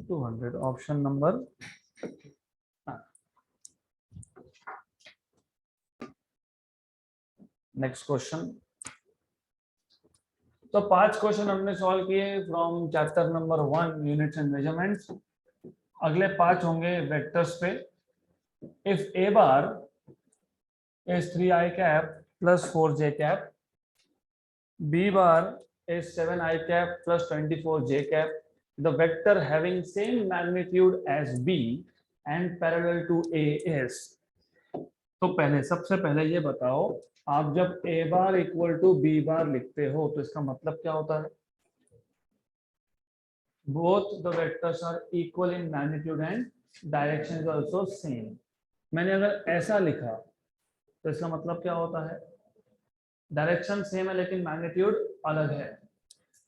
S1: 200 ऑप्शन नंबर। Next question. तो 5 क्वेश्चन हमने सॉल्व किए from chapter number 1 units and measurements. अगले 5 होंगे वेक्टर्स पे। If A bar is 3i cap plus 4j cap, b bar is 7i cap plus 24j cap, the vector having same magnitude as b and parallel to a is। तो पहले सबसे पहले ये बताओ, आप जब a bar equal to b bar लिखते हो तो इसका मतलब क्या होता है, both the vectors are equal in magnitude and direction is also same। मैंने अगर ऐसा लिखा तो इसका मतलब क्या होता है, डायरेक्शन सेम है लेकिन मैग्नीट्यूड अलग है।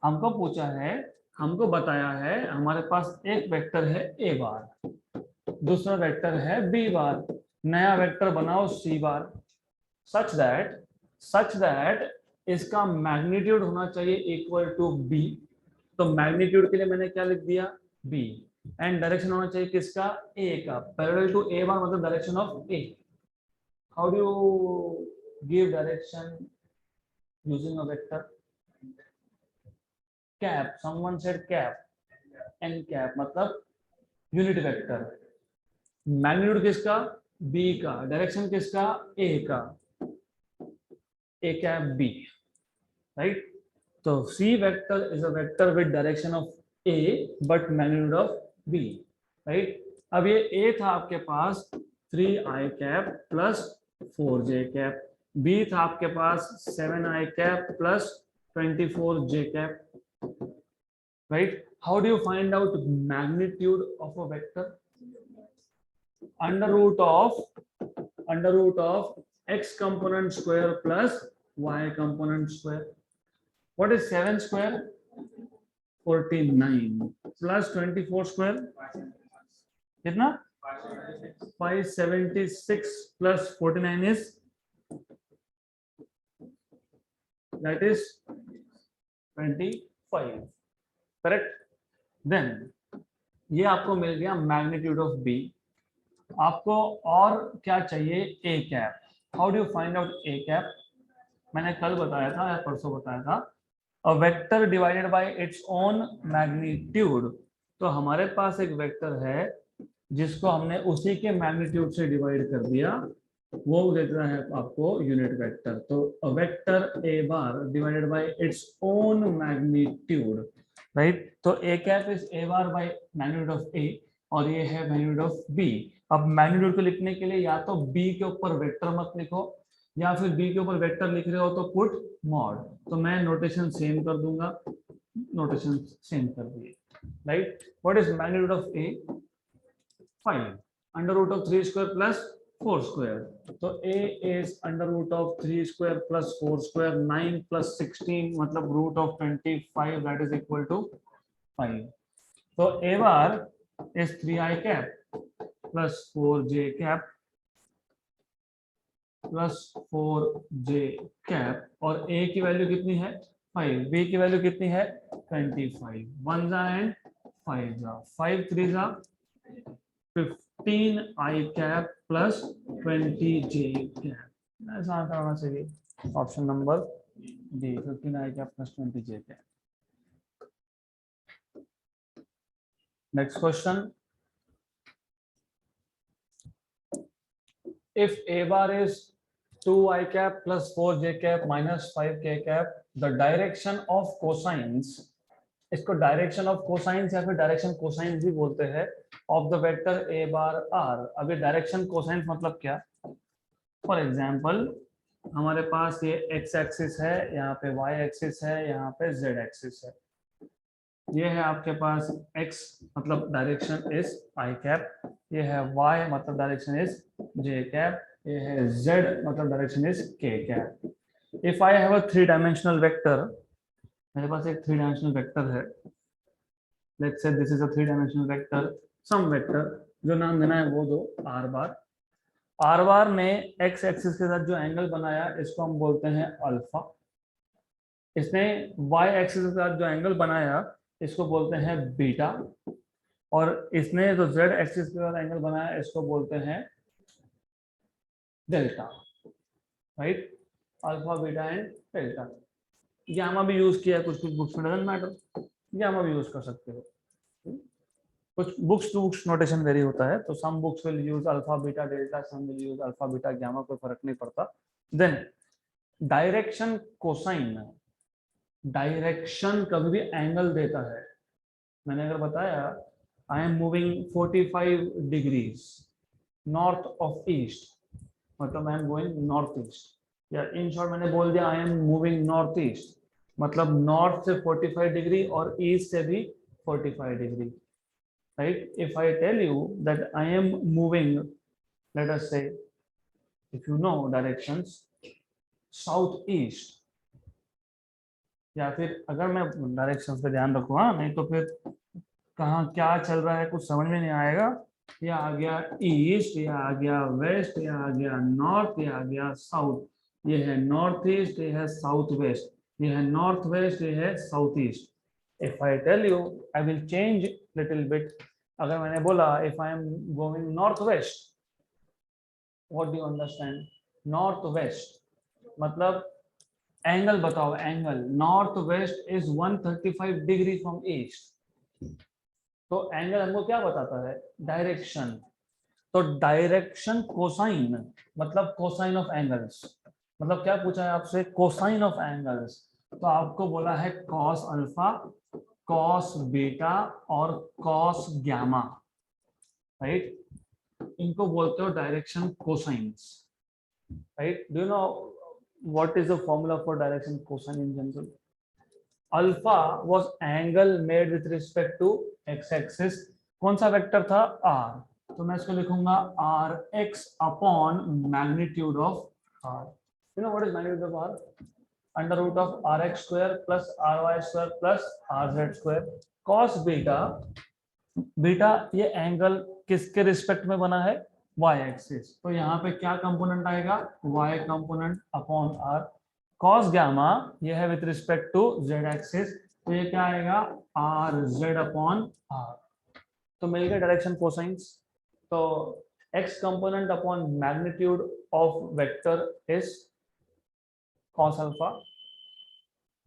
S1: हमको पूछा है, हमको बताया है हमारे पास एक वेक्टर है ए बार, दूसरा वेक्टर है बी बार, नया वेक्टर बनाओ सी बार, सच दैट इसका मैग्नीट्यूड होना चाहिए इक्वल टू बी। तो मैग्नीट्यूड के लिए मैंने क्या लिख दिया, बी, एंड डायरेक्शन होना चाहिए किसका, ए का, पैरेलल टू ए बार मतलब direction of A. How do you give direction using a vector? Cap, someone said cap. n cap मतलब यूनिट वेक्टर. मैग्नीट्यूड किसका? b का. डायरेक्शन किसका? a का. a cap b, right? So c vector is a vector with direction of a but magnitude of b, right? अब ये a था आपके पास 3i cap plus 4j cap, b था आपके पास 7i cap plus 24j cap, right? How do you find out magnitude of a vector? Under root of x component square plus y component square. What is 7 square? 49 plus 24 square कितना? 576 plus 49 is, that is 25, correct? Then ये आपको मिल गया magnitude of b. आपको और क्या चाहिए? a cap. How do you find out a cap? मैंने कल बताया था या परसों बताया था, a vector divided by its own magnitude. तो हमारे पास एक वेक्टर है जिसको हमने उसी के मैग्नीट्यूड से डिवाइड कर दिया, वो देता है आपको यूनिट वेक्टर. तो a vector a bar divided by its own magnitude, right? तो a cap is a bar bye magnitude of a और ये है मैग्नीट्यूड ऑफ b. अब मैग्नीट्यूड को लिखने के लिए या तो b के ऊपर वेक्टर मत लिखो, या फिर b के ऊपर वेक्टर लिख रहे हो तो पुट मॉड. तो मैं नोटेशन सेम कर दूंगा, नोटेशन सेम कर दिए, right? What is magnitude of a? 5 under root of 3 square plus 4 square. तो a is under root of 3 square plus 4 square, 9 plus 16 मतलब root of 25, that is equal to 5. तो a bar is 3i cap plus 4j cap plus 4j cap और a की value कितनी है? 5. b की value कितनी है? 25. 1 जा एंड 5 जा, 5 3 जा 15i cap plus 20j cap. ऐसा आंसर होना चाहिए. Option number D, 15i cap plus 20j cap. Next question. If a bar is 2i cap plus 4j cap minus 5k cap, the direction of cosines, इसको direction of cosines या फिर direction cosines भी बोलते हैं, of the vector a bar r. अभी direction cosines मतलब क्या? For example हमारे पास ये x एक्सिस है, यहाँ पे y एक्सिस है, यहाँ पे z एक्सिस है. ये है आपके पास x मतलब डायरेक्शन इज i कैप, ये है y मतलब डायरेक्शन इज j कैप, ये है z मतलब direction is k cap. If I have a 3 dimensional vector, मेरे पास एक 3 डायमेंशनल वेक्टर है, let's say this is a 3 dimensional vector, some vector, जो नाम देना है वो दो, r बार. r बार ने x एक्सिस के साथ जो एंगल बनाया इसको हम बोलते हैं अल्फा. इसने y एक्सिस के साथ जो एंगल बनाया इसको बोलते हैं बीटा, और इसने जो z एक्सिस के साथ एंगल बनाया इसको बोलते हैं delta, right? Alpha, beta and delta. Gamma भी यूज किया है कुछ बुक्स में, डजंट मैटर, गामा भी यूज कर सकते हो. कुछ books to books notation very होता है, तो some books will use alpha beta delta, some will use alpha beta gamma, कोई फर्क नहीं पड़ता. देन डायरेक्शन कोसाइन, डायरेक्शन कभी भी एंगल देता है. मैंने अगर बताया I am moving 45 degrees north of east, मतलब I am going north east, या इन शॉर्ट मैंने बोल दिया I am moving north east, मतलब नॉर्थ से 45 डिग्री और ईस्ट से भी 45 degree, right? If I tell you that I am moving, let us say, if you know directions, south east, या फिर अगर मैं डायरेक्शंस पे ध्यान रखूँ, हाँ, नहीं तो फिर कहाँ क्या चल रहा है कुछ समझ में नहीं आएगा. ये आ गया ईस्ट, ये आ गया वेस्ट, ये आ गया नॉर्थ, ये आ गया साउथ, ये है नॉर्थ ईस्ट, ये है साउथ वेस्ट, ये है नॉर्थ वेस्ट, ये है south east. If I tell you I will change little bit. अगर मैंने बोला if I am going north west, what do you understand? North west मतलब एंगल बताओ, angle north west is 135 degree from east. तो angle हमको क्या बताता है? डायरेक्शन। तो डायरेक्शन कोसाइन, मतलब कोसाइन ऑफ एंगल्स, मतलब क्या पूछा है आपसे? Cosine of angles. तो आपको बोला है कॉस अल्फा, कॉस बीटा और कॉस गैमा, राइट? इनको बोलते हो direction cosines, right? Do you know what is the formula for direction cosine in general? Alpha was angle made with respect to x axis. कौन सा vector था? R. तो मैं इसको लिखूंगा r x upon magnitude of r. You know what is magnitude of r? Under root of r x square plus r y square plus r z square. Cos beta, beta ये angle किसके respect में बना है? Y axis. तो यहाँ पे क्या component आएगा? Y component upon r. Cos gamma ये है with respect to z axis, तो ये क्या आएगा? R z upon r. तो मिल गया डायरेक्शन कोसाइंस। तो x component upon magnitude of vector is cos alpha,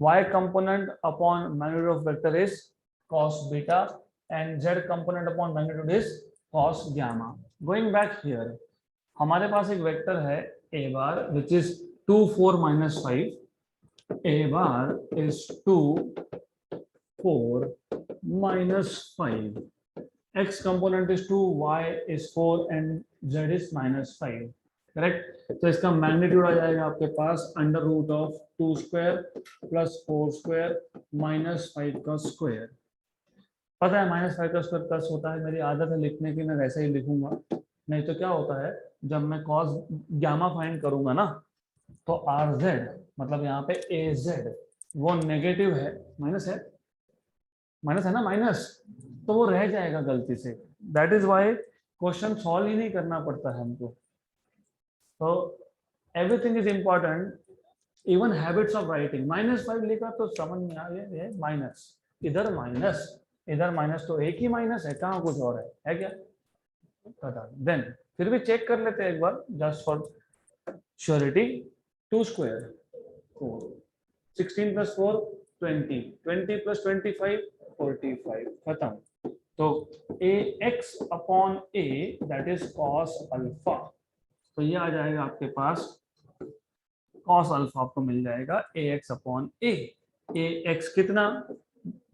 S1: y component upon magnitude of vector is cos beta, and z component upon magnitude is cos gamma. Going back here, हमारे पास एक vector है a bar which is 2 4 minus 5. a bar is 2 4 minus 5. x component is 2, y is 4 and z is minus 5. Correct? तो इसका magnitude आ जाएगा आपके पास under root of 2 square plus 4 square minus 5 का स्क्वायर। पता है माइनस 5 का स्क्वायर प्लस होता है, मेरी आदत है लिखने की, मैं वैसे ही लिखूंगा। नहीं तो क्या होता है, जब मैं कॉस गामा फाइंड करूंगा ना, तो आर जेड मतलब यहाँ पे ए जेड वो नेगेटिव है, माइनस है, माइनस है ना, माइनस, तो वो रह जाएगा गलती से। That is why question solve ही नहीं करना पड़ता है हमको। तो everything is important, even habits of writing. -5 लिखा तो समझ में आ गया ये माइनस, इधर माइनस, इधर माइनस, तो एक ही माइनस है, कहाँ कुछ और है क्या? देन फिर भी चेक कर लेते हैं एक बार just for surety. 2 square 4, 16 plus 4 20, 20 plus 25 45, खत्म। तो A X upon A that is cos alpha, तो ये आ जाएगा आपके पास कॉस अल्फा, आपको मिल जाएगा A X upon A. A X कितना?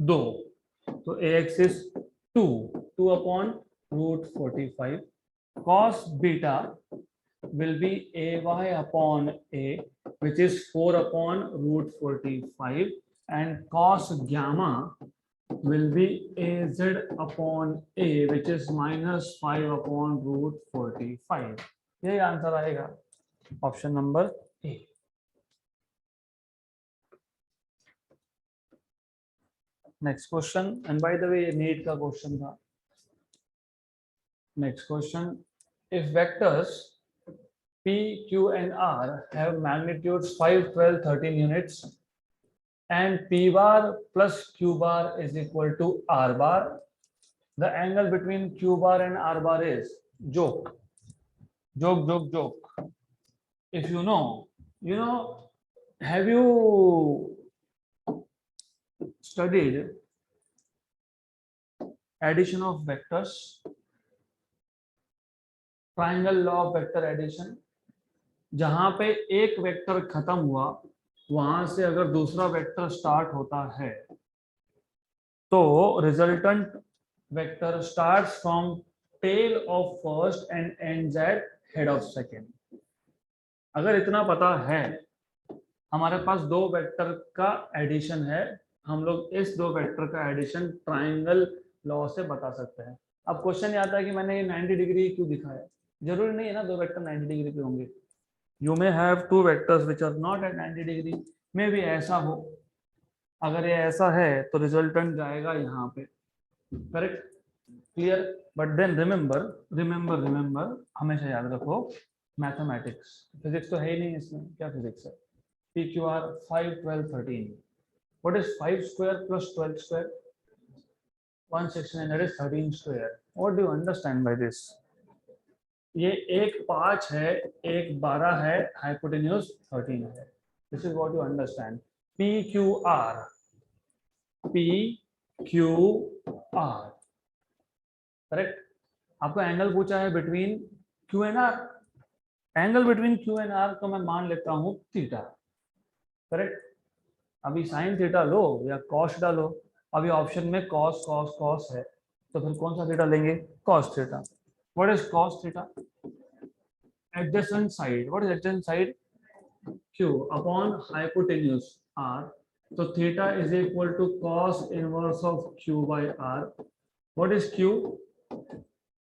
S1: 2, तो A X is 2 upon root 45। Cos beta will be ay upon a which is 4 upon root 45, and cos gamma will be az upon a which is minus 5 upon root 45. यही answer आएगा, option number A. Next question, and by the way ये NEET का question था। Next question, if vectors P, Q and R have magnitudes 5, 12, 13 units and P bar plus Q bar is equal to R bar. The angle between Q bar and R bar is joke. If you know, have you studied addition of vectors? Triangle law of vector addition. जहां पे एक vector खत्म हुआ वहां से अगर दूसरा vector start होता है तो resultant vector starts from tail of first and ends at head of second. अगर इतना पता है, हमारे पास दो वेक्टर का एडिशन है, हम लोग इस दो वेक्टर का एडिशन ट्राइंगल लॉ से बता सकते हैं। अब क्वेश्चन ये आता है कि मैंने ये 90 डिग्री क्यों दिखाया? जरूरी नहीं है ना दो वेक्टर 90 डिग्री पे होंगे। You may have two vectors which are not at 90 degree, मे भी ऐसा हो। अगर ये ऐसा है तो रिजल्टेंट जाएगा यहाँ पे, correct, clear. But then remember हमेशा याद रखो, मैथमेटिक्स, फिजिक्स तो है ही नहीं इसमें, क्या फिजिक्स है? P q are 5, 12, 13, what is 5 square plus 12 square? 169, that is 13 square. What do you understand by this? ये एक 5 है, एक 12 है, हाइपोटेन्यूज 13 है। This is what you understand, p q r, p q r, correct. आपको angle पूछा है between q and r, angle between q and r को मैं मान लेता हूं थीटा, करेक्ट। अभी साइन थीटा लो या कॉस थीटा लो, अभी ऑप्शन में कॉस कॉस कॉस है, तो फिर कौन सा थीटा लेंगे, cos theta. What is cos theta, adjacent side, what is adjacent side, q upon hypotenuse r, तो theta is equal to cos inverse of q by r। What is q,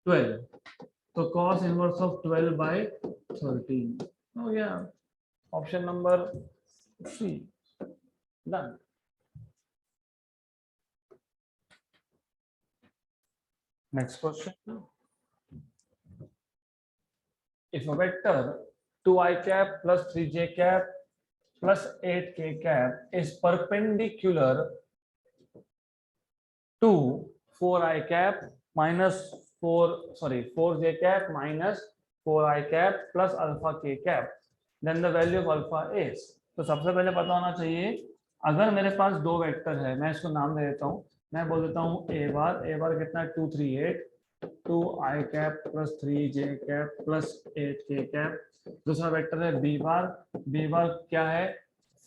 S1: 12, तो cos inverse of 12 bye 13 हो गया, option number C, done. Next question, if a vector 2i cap plus 3j cap plus 8k cap is perpendicular to 4i cap minus 4j cap minus 4i cap plus alpha k cap, then the value of alpha is। तो सबसे पहले पता होना चाहिए, अगर मेरे पास दो vector है, मैं इसको नाम दे देता हूँ, मैं बोल देता हूँ ए बार कितना है 2 3 8, 2i cap plus 3j cap plus 8k cap. दूसरा वेक्टर है बी बार क्या है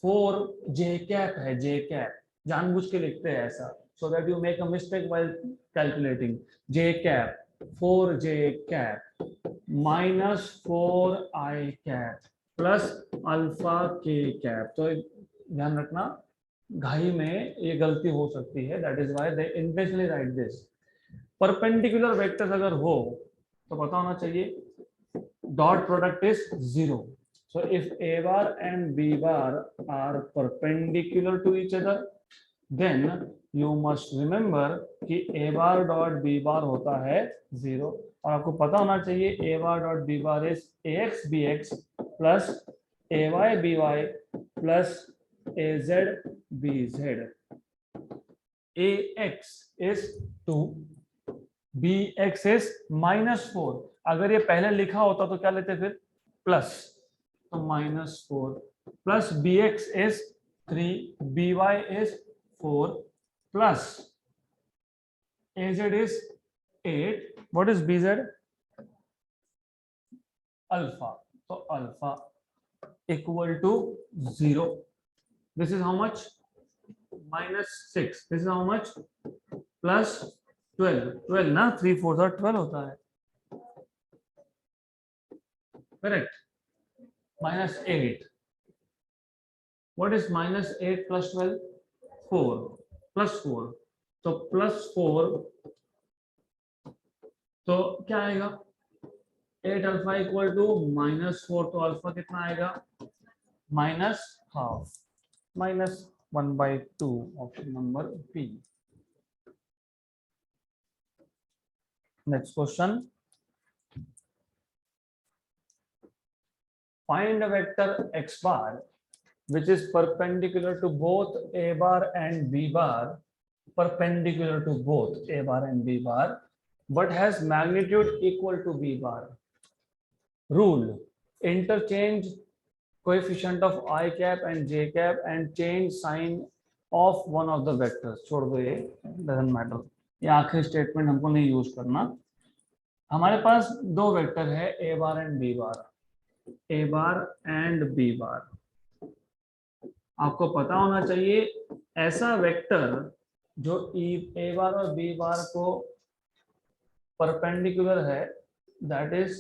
S1: 4j कैप है, j कैप जानबूझ के लिखते हैं ऐसा, so that you make a mistake while calculating, j cap 4j cap minus 4i cap plus alpha k cap। तो ध्यान रखना, घाई में ये गलती हो सकती है, that is why they intentionally write this। Perpendicular vectors अगर हो तो पता होना चाहिए dot product is 0। so if a bar and b bar are perpendicular to each other, then you must remember कि a bar dot b bar होता है 0, और आपको पता होना चाहिए a bar dot b bar is ax bx plus ay by plus az bz। ax is 2, bx is -4, अगर ये पहले लिखा होता तो क्या लेते फिर प्लस, तो -4 plus bx is 3, by is 4 plus az is 8, what is bz, alpha, so alpha equal to 0, this is how much -6, this is how much plus 12 ना, 3 4 12 होता है, correct. -8, what is -8 plus 12, 4 plus 4, तो +4, तो क्या आएगा 8 alpha equal to -4, तो alpha कितना आएगा -12 -1/2, option number B. Next question, find a vector x bar which is perpendicular to both a bar and b bar, perpendicular to both a bar and b bar, but has magnitude equal to b bar। Rule, interchange coefficient of I cap and j cap and change sign of one of the vectors। छोड़ दो ये, doesn't matter, ये आखिरी statement हमको नहीं use करना। हमारे पास दो वेक्टर है a bar and b bar, a bar and b bar। आपको पता होना चाहिए ऐसा वेक्टर जो a bar और b bar को परपेंडिकुलर है, that is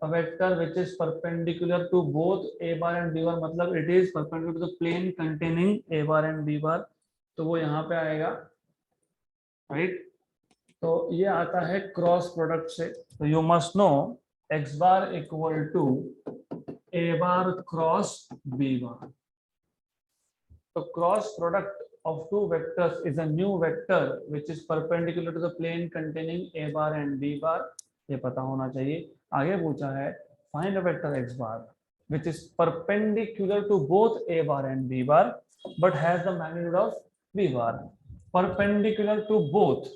S1: a vector which is perpendicular to both a bar and b bar, मतलब it is perpendicular to the plane containing a bar and b bar, तो वो यहाँ पे आएगा, right. तो ये आता है क्रॉस प्रोडक्ट से, तो you must know x bar equal to a bar cross b bar। तो cross product of two vectors is a new vector which is perpendicular to the plane containing a bar and b bar, ये पता होना चाहिए। आगे पूछा है find a vector x bar which is perpendicular to both a bar and b bar but has the magnitude of b bar। perpendicular to both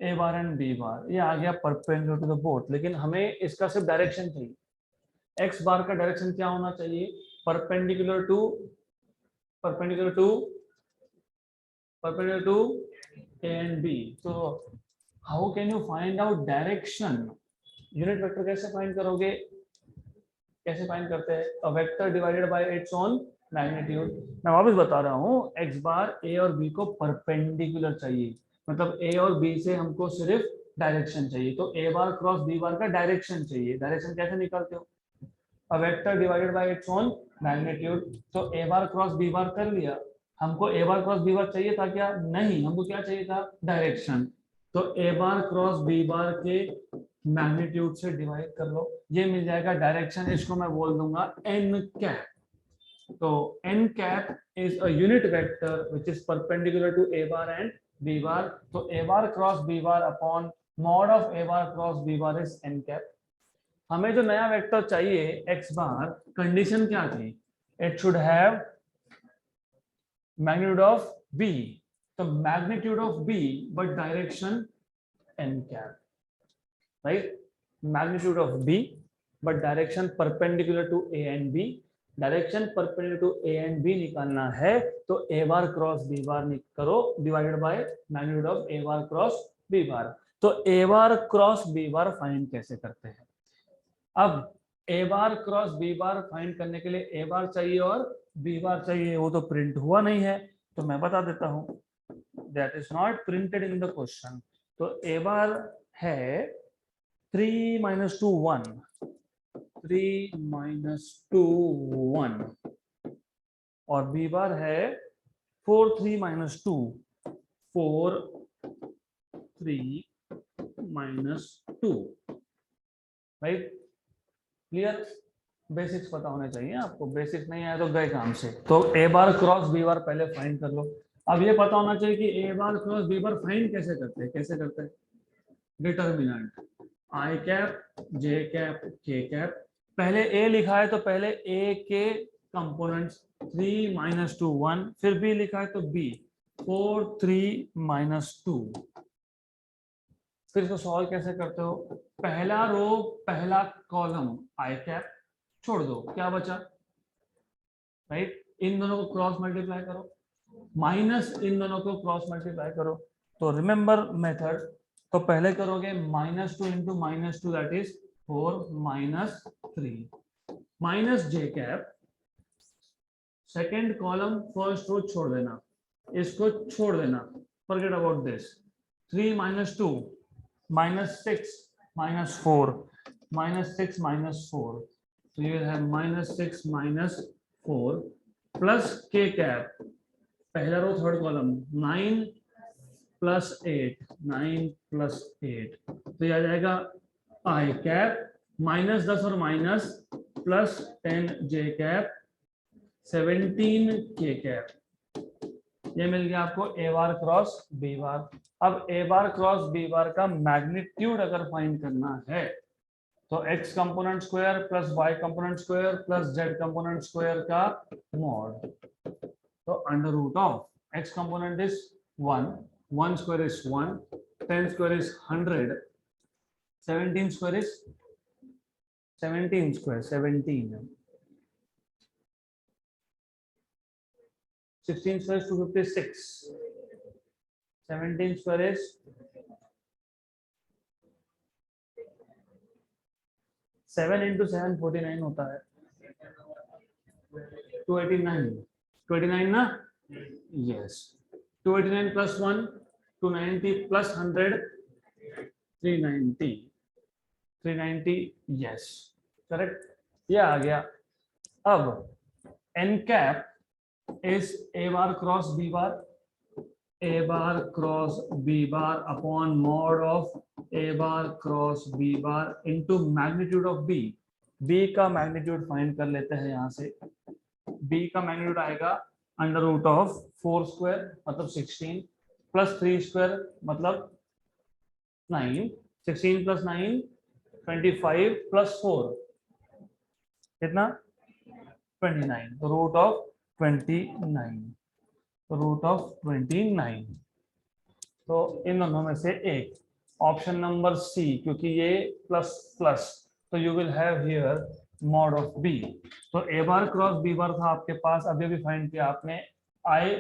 S1: a bar and b bar, ये आ गया perpendicular to the both, लेकिन हमें इसका सिर्फ direction चाहिए। x बार का direction क्या होना चाहिए, perpendicular to perpendicular to perpendicular to A and B. So how can you find out direction? Unit vector कैसे फाइंड करोगे? कैसे फाइंड करते हैं? A vector divided by its own magnitude. मैं वापस बता रहा हूँ, x बार a और b को परपेंडिकुलर चाहिए, मतलब a और b से हमको सिर्फ डायरेक्शन चाहिए. तो a bar cross b bar का डायरेक्शन चाहिए. डायरेक्शन कैसे निकालते हो? A vector divided by its own magnitude. तो a बार क्रॉस b बार कर लिया. हमको a बार क्रॉस b बार चाहिए था क्या? नहीं, हमको क्या चाहिए था? डायरेक्शन. तो a बार क्रॉस b बार के मैग्नीट्यूड से डिवाइड कर लो, ये मिल जाएगा डायरेक्शन. इसको मैं बोल दूंगा n कैप. तो n cap is a unit vector which is perpendicular to a bar and b bar. तो a bar cross b bar upon mod of a bar cross b bar is n cap. हमें जो नया vector चाहिए x बार, condition क्या थी? It should have magnitude of b. तो magnitude of b but direction n cap, right? Magnitude of b but direction perpendicular to a and b. Direction perpendicular to a and b निकालना है तो a bar cross b bar करो divided by magnitude of a bar cross b bar. तो a bar cross b bar find कैसे करते हैं? अब a bar cross b bar find करने के लिए a बार चाहिए और b बार चाहिए. वो तो प्रिंट हुआ नहीं है, तो मैं बता देता हूँ. That is not printed in the question. तो a बार है 3 minus 2 1, 3 minus 2 1, और b बार है 4 3 minus 2, 4 3 minus 2, right? Clear? Basics पता होने चाहिए आपको. बेसिक्स नहीं आया तो गए काम से. तो a बार क्रॉस b बार पहले फाइंड कर लो. अब ये पता होना चाहिए कि a bar cross b bar find कैसे करते हैं. कैसे करते हैं? डिटर्मिनेंट आई कैप जे कैप के कैप. पहले a लिखा है तो पहले a के कंपोनेंट्स 3 minus 2 1, फिर b लिखा है तो b 4 3 minus 2. फिर इसको सॉल्व कैसे करते हो? पहला रो पहला कॉलम आई कैप छोड़ दो, क्या बचा? राइट? इन दोनों को क्रॉस मल्टीप्लाई करो, माइनस इन दोनों को क्रॉस मल्टीप्लाई करो. तो रिमेंबर मेथड. तो पहले करोगे -2 into -2 that is 4 -3 minus j cap. Second column first row छोड़ देना, इसको छोड़ देना, forget about this. 3 minus 2 -6 -4 -6 -4. So you will have -6 -4 plus k cap. पहला रो थर्ड कॉलम 9 plus 8 9 plus 8. तो यह आ जाएगा आई कैप -10 और माइनस प्लस 10 जे कैप 17 के कैप. ये मिल गया आपको a bar cross b bar. अब a bar cross b bar का मैग्नीट्यूड अगर फाइंड करना है तो x component square plus y component square plus z component square का मॉड. तो under root of x component is 1, 1 square is 1, 10 square is 100, 17 square is 17 square 17, 16 square is 256, 17 square is 7 into 7 49 होता है. 289 ना? Yes. 289 plus 1 290 plus 100 390 yes correct. ये आ गया. अब n cap is a bar cross b bar, a bar cross b bar upon mod of a bar cross b bar into magnitude of b. b का magnitude find कर लेते हैं यहाँ से. b का मैग्नीट्यूड आएगा अंडर रूट ऑफ 4 स्क्वायर मतलब 16 plus 3 square मतलब 9, 16 प्लस 9 25 प्लस 4 कितना 29. Root of 29, root of 29. तो इन दोनों में से एक ऑप्शन नंबर सी, क्योंकि ये प्लस प्लस, तो you will have here mod of b. तो a bar cross B bar था आपके पास, अभी भी फाइंड किया आपने, आई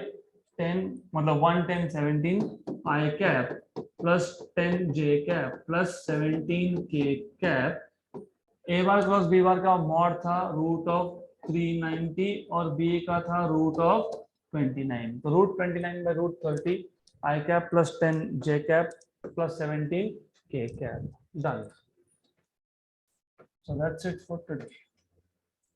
S1: 10 मतलब 1 10 17 आई cap plus 10 j cap plus 17 के कैप। ए बार क्रॉस बी बार का मॉड था रूट ऑफ 390 और बी का था रूट ऑफ 29, तो root 29 by root 30 i cap plus 10 j cap plus 17 k cap. Done. So that's it for today.